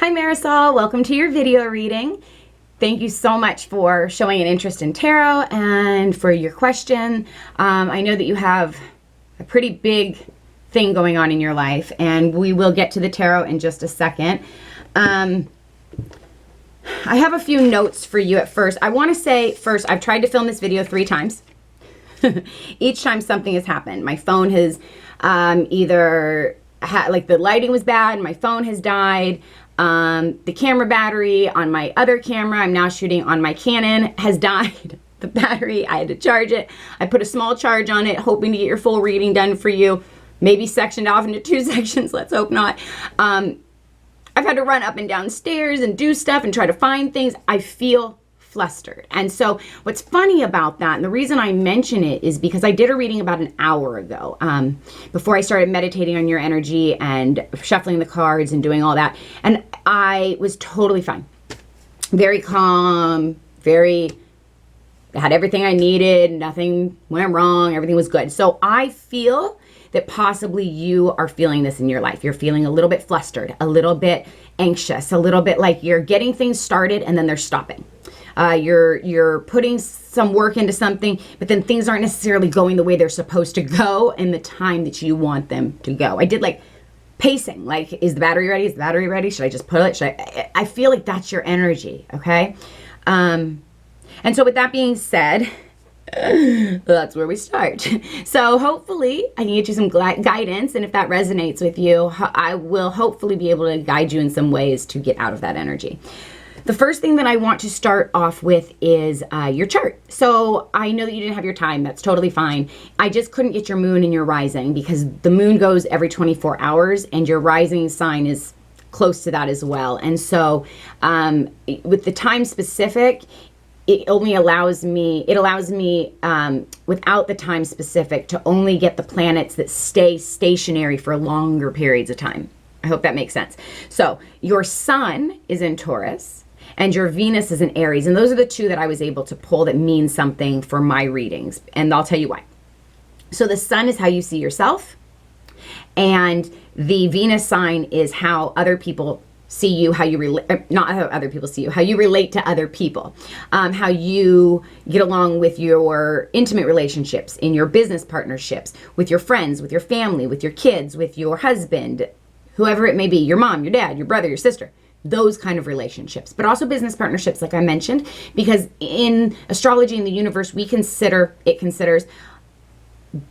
Hi Marisol, welcome to your video reading. Thank you so much for showing an interest in tarot and for your question. I know that you have a pretty big thing going on in your life, and we will get to the tarot in just a second. I have a few notes for you at first. I want to say first, I've tried to film this video 3 times. Each time something has happened. My phone has either like the lighting was bad, my phone has died. The camera battery on my other camera, I'm now shooting on my Canon, has died. The battery, I had to charge it. I put a small charge on it, hoping to get your full reading done for you. Maybe sectioned off into 2 sections, let's hope not. I've had to run up and down stairs and do stuff and try to find things. I feel flustered. And so what's funny about that, and the reason I mention it, is because I did a reading about an hour ago, before I started meditating on your energy and shuffling the cards and doing all that. And I was totally fine. Very calm, had everything I needed, nothing went wrong, everything was good. So I feel that possibly you are feeling this in your life. You're feeling a little bit flustered, a little bit anxious, a little bit like you're getting things started and then they're stopping. You're putting some work into something, but then things aren't necessarily going the way they're supposed to go in the time that you want them to go. I did like pacing, like, is the battery ready? Is the battery ready? Should I just put it? I feel like that's your energy, okay? And so with that being said, that's where we start. So hopefully I can get you some guidance, and if that resonates with you, I will hopefully be able to guide you in some ways to get out of that energy. The first thing that I want to start off with is your chart. So I know that you didn't have your time. That's totally fine. I just couldn't get your moon and your rising because the moon goes every 24 hours and your rising sign is close to that as well. And so with the time specific, it only allows me, without the time specific, to only get the planets that stay stationary for longer periods of time. I hope that makes sense. So your sun is in Taurus and your Venus is in Aries. And those are the 2 that I was able to pull that mean something for my readings. And I'll tell you why. So the sun is how you see yourself. And the Venus sign is how other people see you, how you relate, not how other people see you, how you relate to other people, how you get along with your intimate relationships, in your business partnerships, with your friends, with your family, with your kids, with your husband, whoever it may be, your mom, your dad, your brother, your sister, those kind of relationships, but also business partnerships, like I mentioned, because in astrology in the universe, it considers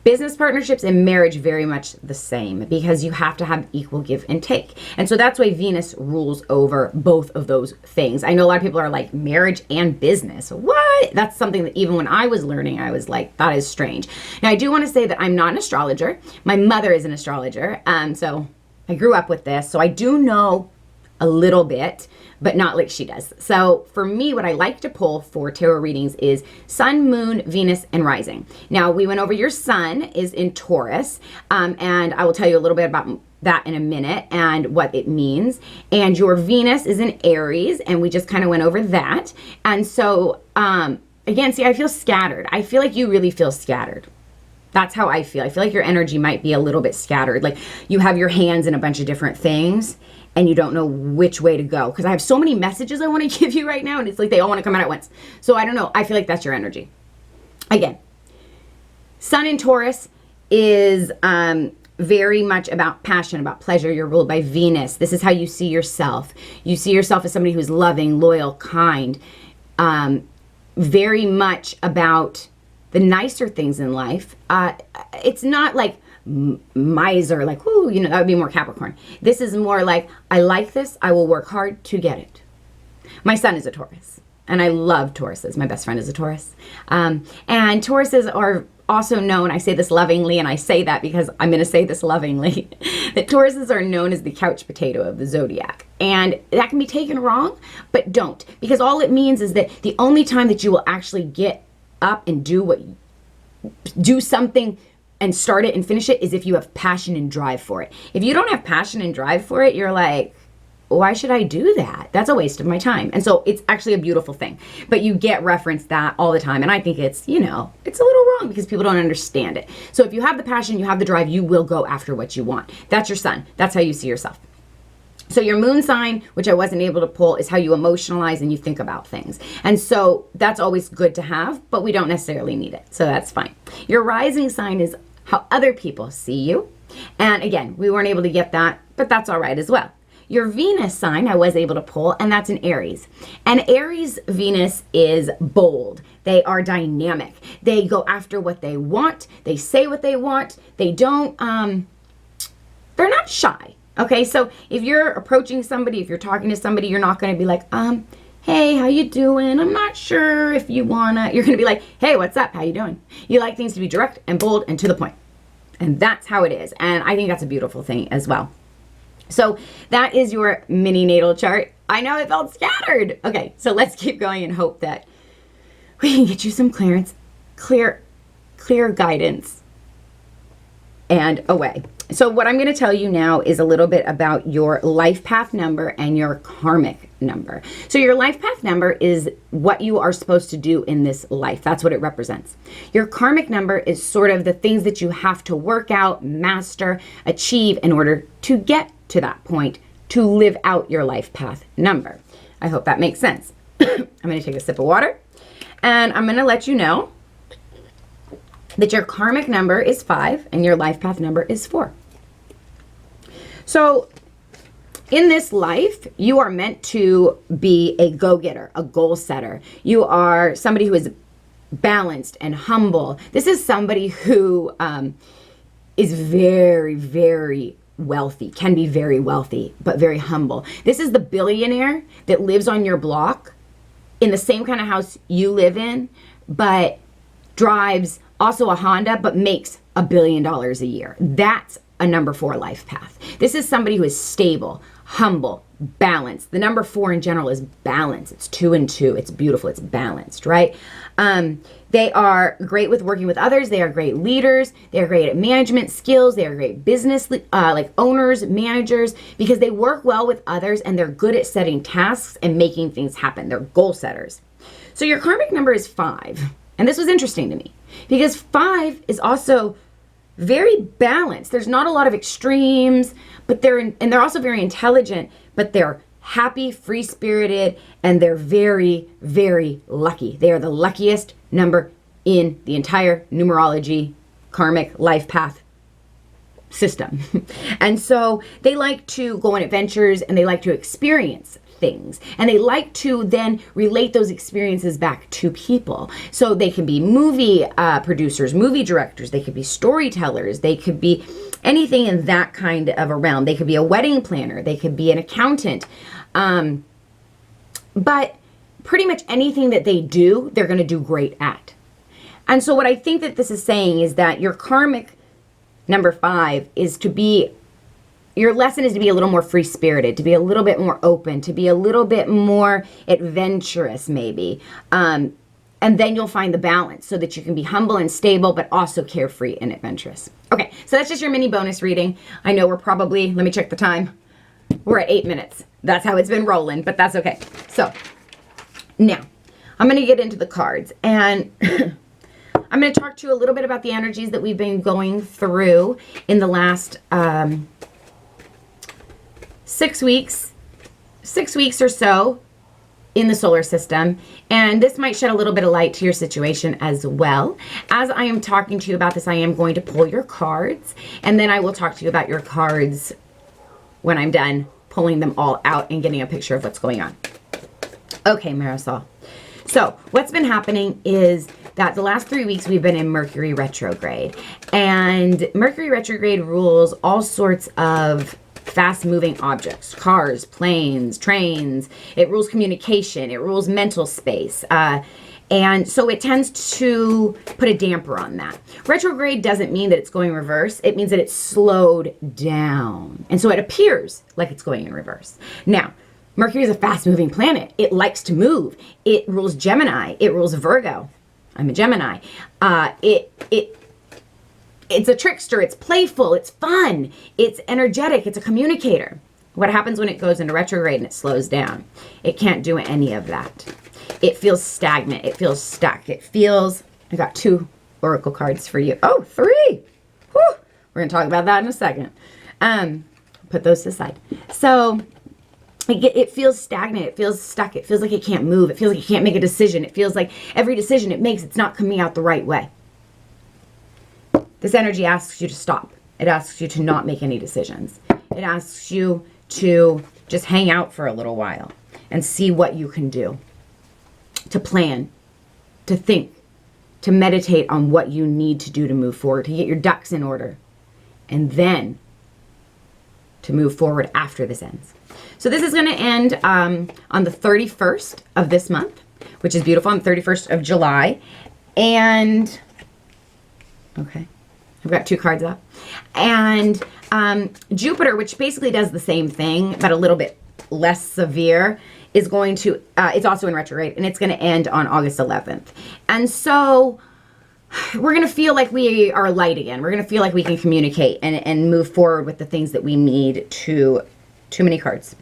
business partnerships and marriage very much the same, because you have to have equal give and take. And so that's why Venus rules over both of those things. I know a lot of people are like, marriage and business, what? That's something that even when I was learning, I was like, that is strange. Now I do want to say that I'm not an astrologer. My mother is an astrologer. So I grew up with this. So I do know a little bit, but not like she does. So for me, what I like to pull for tarot readings is sun, moon, Venus, and rising. Now we went over your sun is in Taurus, and I will tell you a little bit about that in a minute and what it means. And your Venus is in Aries, and we just kind of went over that. And so again, see, I feel scattered. I feel like you really feel scattered. That's how I feel. I feel like your energy might be a little bit scattered. Like you have your hands in a bunch of different things and you don't know which way to go. Because I have so many messages I want to give you right now, and it's like they all want to come out at once. So I don't know. I feel like that's your energy. Again, sun in Taurus is very much about passion, about pleasure. You're ruled by Venus. This is how you see yourself. You see yourself as somebody who's loving, loyal, kind. Very much about the nicer things in life. It's not like miser, like, whoo, you know, that would be more Capricorn. This is more like, I like this, I will work hard to get it. My son is a Taurus, and I love Tauruses. My best friend is a Taurus. And Tauruses are also known, I say this lovingly, and I say that because I'm going to say this lovingly, that Tauruses are known as the couch potato of the zodiac. And that can be taken wrong, but don't. Because all it means is that the only time that you will actually get up and do something and start it and finish it is if you have passion and drive for it. If you don't have passion and drive for it, you're like, why should I do that? That's a waste of my time. And so it's actually a beautiful thing. But you get referenced that all the time. And I think it's, you know, it's a little wrong because people don't understand it. So if you have the passion, you have the drive, you will go after what you want. That's your sun. That's how you see yourself. So your moon sign, which I wasn't able to pull, is how you emotionalize and you think about things. And so that's always good to have, but we don't necessarily need it. So that's fine. Your rising sign is how other people see you. And again, we weren't able to get that, but that's all right as well. Your Venus sign I was able to pull, and that's an Aries. And Aries Venus is bold. They are dynamic. They go after what they want. They say what they want. They don't, they're not shy. Okay, so if you're approaching somebody, if you're talking to somebody, you're not going to be like, hey, how you doing? I'm not sure if you wanna. You're going to be like, hey, what's up? How you doing? You like things to be direct and bold and to the point. And that's how it is. And I think that's a beautiful thing as well. So that is your mini natal chart. I know it felt scattered. Okay, so let's keep going and hope that we can get you some clearance, clear guidance, and away. So what I'm going to tell you now is a little bit about your life path number and your karmic number. So your life path number is what you are supposed to do in this life. That's what it represents. Your karmic number is sort of the things that you have to work out, master, achieve in order to get to that point to live out your life path number. I hope that makes sense. I'm going to take a sip of water and I'm going to let you know that your karmic number is 5 and your life path number is 4. So in this life, you are meant to be a go-getter, a goal setter. You are somebody who is balanced and humble. This is somebody who is very, very wealthy, can be very wealthy, but very humble. This is the billionaire that lives on your block in the same kind of house you live in, but drives also a Honda, but makes $1 billion a year. That's a number 4 life path. This is somebody who is stable, humble, balanced. The number 4 in general is balance. It's 2 and 2. It's beautiful. It's balanced, right? They are great with working with others. They are great leaders. They are great at management skills. They are great business, like owners, managers, because they work well with others and they're good at setting tasks and making things happen. They're goal setters. So your karmic number is 5. And this was interesting to me because 5 is also very balanced. There's not a lot of extremes, but they're also very intelligent, but they're happy, free-spirited, and they're very, very lucky. They are the luckiest number in the entire numerology karmic life path system. And so they like to go on adventures and they like to experience things, and they like to then relate those experiences back to people. So they can be movie producers, movie directors, they could be storytellers, they could be anything in that kind of a realm. They could be a wedding planner, they could be an accountant, but pretty much anything that they do, they're going to do great at. And so what I think that this is saying is that your karmic number 5 is to be, your lesson is to be a little more free-spirited, to be a little bit more open, to be a little bit more adventurous maybe. And then you'll find the balance so that you can be humble and stable, but also carefree and adventurous. Okay, so that's just your mini bonus reading. I know we're probably, let me check the time. We're at 8 minutes. That's how it's been rolling, but that's okay. So now I'm going to get into the cards, and I'm going to talk to you a little bit about the energies that we've been going through in the last 6 weeks or so in the solar system. And this might shed a little bit of light to your situation as well. As I am talking to you about this, I am going to pull your cards, and then I will talk to you about your cards when I'm done pulling them all out and getting a picture of what's going on. Okay, Marisol. So what's been happening is that the last 3 weeks we've been in Mercury retrograde, and Mercury retrograde rules all sorts of fast-moving objects, cars, planes, trains. It rules communication. It rules mental space. And so it tends to put a damper on that. Retrograde doesn't mean that it's going reverse. It means that it's slowed down. And so it appears like it's going in reverse. Now, Mercury is a fast-moving planet. It likes to move. It rules Gemini. It rules Virgo. I'm a Gemini. It's a trickster, it's playful, it's fun, it's energetic, it's a communicator. What happens when it goes into retrograde and it slows down? It can't do any of that. It feels stagnant, it feels stuck, it feels, I got 2 oracle cards for you. Oh, 3! Whew. We're gonna talk about that in a second. Put those aside. So it feels stagnant. It feels stuck. It feels like it can't move. It feels like it can't make a decision. It feels like every decision it makes, it's not coming out the right way. This energy asks you to stop. It asks you to not make any decisions. It asks you to just hang out for a little while and see what you can do, to plan, to think, to meditate on what you need to do to move forward, to get your ducks in order, and then to move forward after this ends. So this is going to end on the 31st of this month, which is beautiful, on the 31st of July. And, okay, I've got 2 cards up. And Jupiter, which basically does the same thing, but a little bit less severe, is going to, it's also in retrograde, and it's going to end on August 11th. And so we're going to feel like we are light again. We're going to feel like we can communicate and move forward with the things that we need to, too many cards,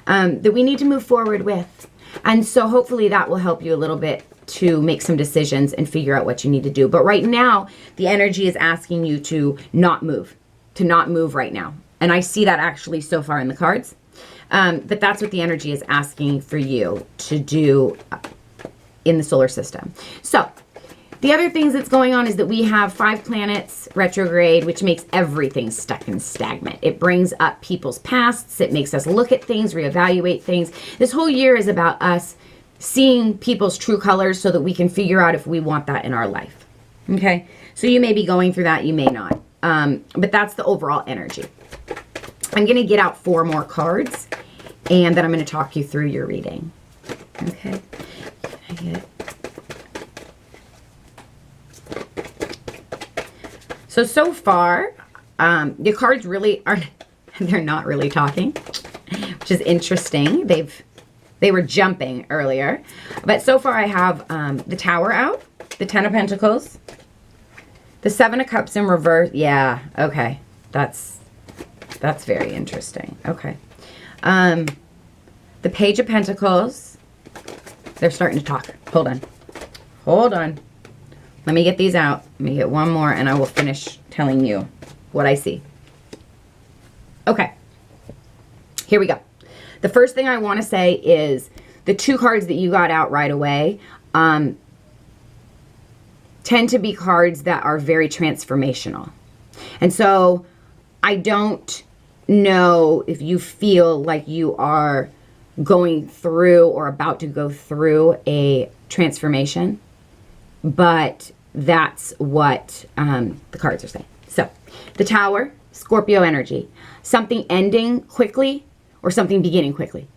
that we need to move forward with. And so hopefully that will help you a little bit to make some decisions and figure out what you need to do. But right now, the energy is asking you to not move right now. And I see that actually so far in the cards. But that's what the energy is asking for you to do in the solar system. So the other things that's going on is that we have 5 planets retrograde, which makes everything stuck and stagnant. It brings up people's pasts. It makes us look at things, reevaluate things. This whole year is about us seeing people's true colors so that we can figure out if we want that in our life. Okay? So you may be going through that, you may not. But that's the overall energy. I'm going to get out 4 more cards, and then I'm going to talk you through your reading. Okay? Can I get... So far, the cards really aren't, they're not really talking, which is interesting. They were jumping earlier. But so far I have the Tower out, the 10 of Pentacles, the 7 of Cups in reverse. Yeah, okay. That's very interesting. Okay. The Page of Pentacles. They're starting to talk. Hold on. Let me get these out. Let me get one more and I will finish telling you what I see. Okay. Here we go. The first thing I want to say is the 2 cards that you got out right away tend to be cards that are very transformational. And so I don't know if you feel like you are going through or about to go through a transformation, but that's what the cards are saying. So the Tower, Scorpio energy, something ending quickly or something beginning quickly.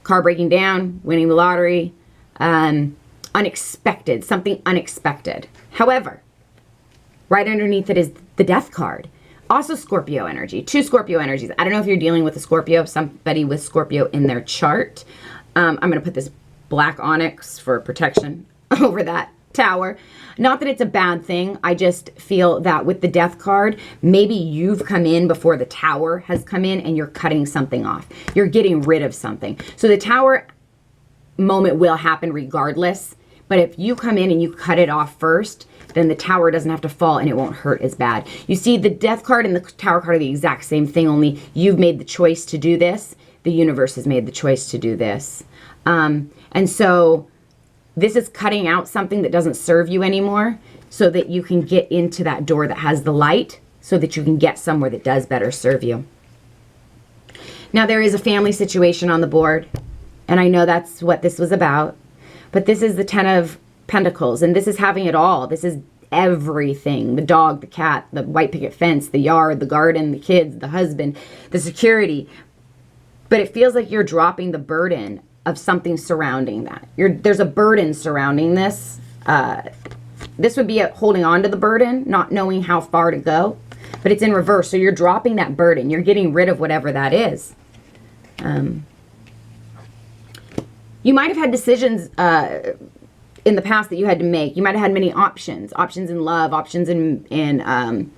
Car breaking down, winning the lottery, unexpected, something unexpected. However, right underneath it is the Death card. Also Scorpio energy, 2 Scorpio energies. I don't know if you're dealing with a Scorpio, somebody with Scorpio in their chart. I'm going to put this black onyx for protection over that Tower. Not that it's a bad thing. I just feel that with the Death card, maybe you've come in before the Tower has come in and you're cutting something off. You're getting rid of something. So the Tower moment will happen regardless. But if you come in and you cut it off first, then the Tower doesn't have to fall and it won't hurt as bad. You see, the Death card and the Tower card are the exact same thing, only you've made the choice to do this. The universe has made the choice to do this. And so this is cutting out something that doesn't serve you anymore so that you can get into that door that has the light so that you can get somewhere that does better serve you. Now, there is a family situation on the board, and I know that's what this was about, but this is the 10 of Pentacles, and this is having it all. This is everything. The dog, the cat, the white picket fence, the yard, the garden, the kids, the husband, the security. But it feels like you're dropping the burden of something surrounding that. There's a burden surrounding this. This would be holding on to the burden, not knowing how far to go, but it's in reverse. So you're dropping that burden. You're getting rid of whatever that is. You might have had decisions in the past that you had to make. You might have had many options in love, options in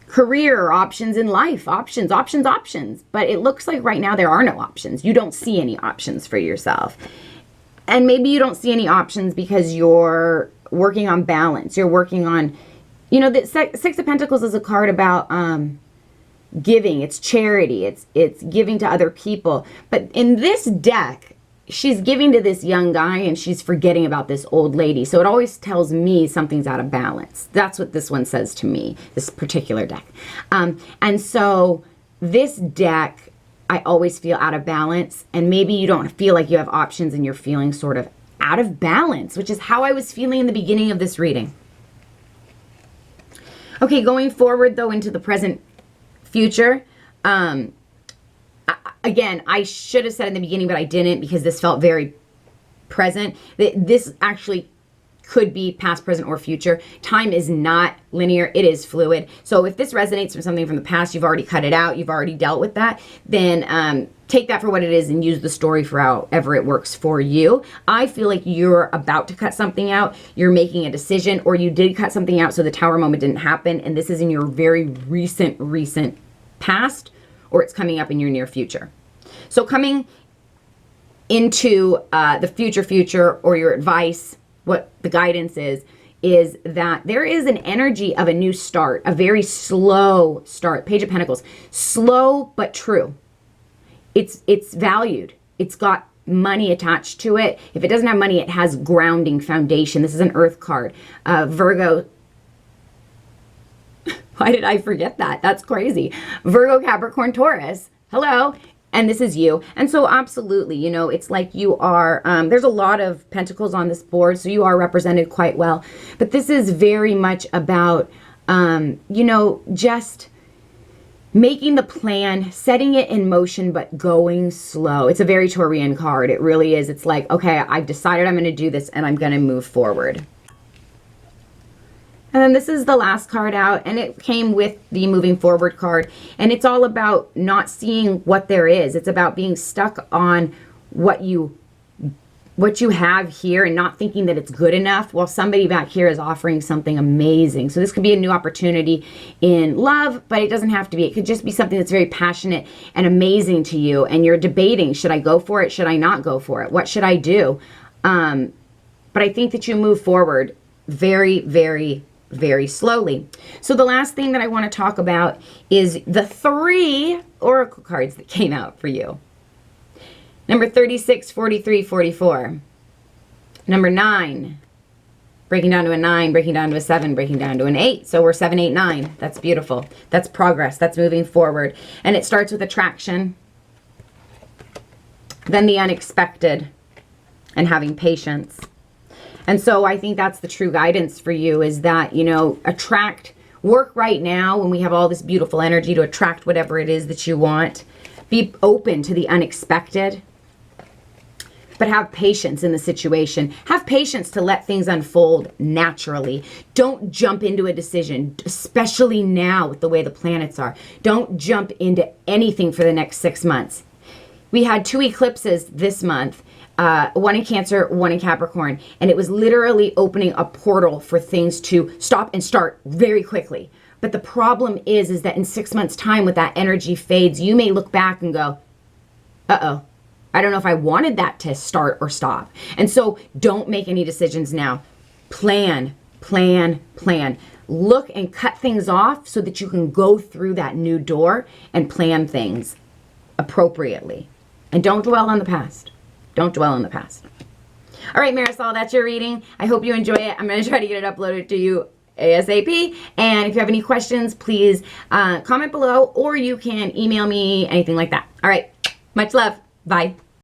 career, options in life, options. But it looks like right now there are no options. You don't see any options for yourself. And maybe you don't see any options because you're working on balance. You're working on, the 6 of Pentacles is a card about giving, it's charity, it's giving to other people. But in this deck, she's giving to this young guy and she's forgetting about this old lady. So it always tells me something's out of balance. That's what this one says to me, this particular deck. And so this deck, I always feel out of balance, and maybe you don't feel like you have options and you're feeling sort of out of balance, which is how I was feeling in the beginning of this reading. Okay, going forward though into the present future, again, I should have said in the beginning, but I didn't because this felt very present. This actually could be past, present, or future. Time is not linear. It is fluid. So if this resonates with something from the past, you've already cut it out, you've already dealt with that, then take that for what it is and use the story for however it works for you. I feel like you're about to cut something out, you're making a decision, or you did cut something out so the tower moment didn't happen, and this is in your very recent past, or it's coming up in your near future. So coming into the future, or your advice, what the guidance is that there is an energy of a new start, a very slow start. Page of Pentacles, slow but true. It's valued. It's got money attached to it. If it doesn't have money, it has grounding foundation. This is an earth card. Virgo. Why did I forget that? That's crazy. Virgo, Capricorn, Taurus. Hello. And this is you. And so absolutely, you know, it's like you are, there's a lot of pentacles on this board, so you are represented quite well. But this is very much about, you know, just making the plan, setting it in motion, but going slow. It's a very Taurian card. It really is. It's like, okay, I've decided I'm going to do this and I'm going to move forward. And then this is the last card out, and it came with the moving forward card. And it's all about not seeing what there is. It's about being stuck on what you have here and not thinking that it's good enough, while somebody back here is offering something amazing. So this could be a new opportunity in love, but it doesn't have to be. It could just be something that's very passionate and amazing to you, and you're debating, should I go for it? Should I not go for it? What should I do? But I think that you move forward very slowly. So the last thing that I want to talk about is the 3 oracle cards that came out for you. Number 36, 43, 44. Number 9, breaking down to a 9, breaking down to a 7, breaking down to an 8. So we're 7, 8, 9. That's beautiful. That's progress. That's moving forward. And it starts with attraction, then the unexpected, and having patience. And so I think that's the true guidance for you, is that, you know, work right now when we have all this beautiful energy to attract whatever it is that you want. Be open to the unexpected, but have patience in the situation. Have patience to let things unfold naturally. Don't jump into a decision, especially now with the way the planets are. Don't jump into anything for the next 6 months. We had 2 eclipses this month. One in Cancer, one in Capricorn, and it was literally opening a portal for things to stop and start very quickly. But the problem is that in 6 months' time, with that energy fades, you may look back and go, uh-oh, I don't know if I wanted that to start or stop. And so don't make any decisions now. Plan. Look and cut things off so that you can go through that new door and plan things appropriately. And don't dwell on the past. Don't dwell on the past. All right, Marisol, that's your reading. I hope you enjoy it. I'm going to try to get it uploaded to you ASAP. And if you have any questions, please comment below, or you can email me, anything like that. All right. Much love. Bye.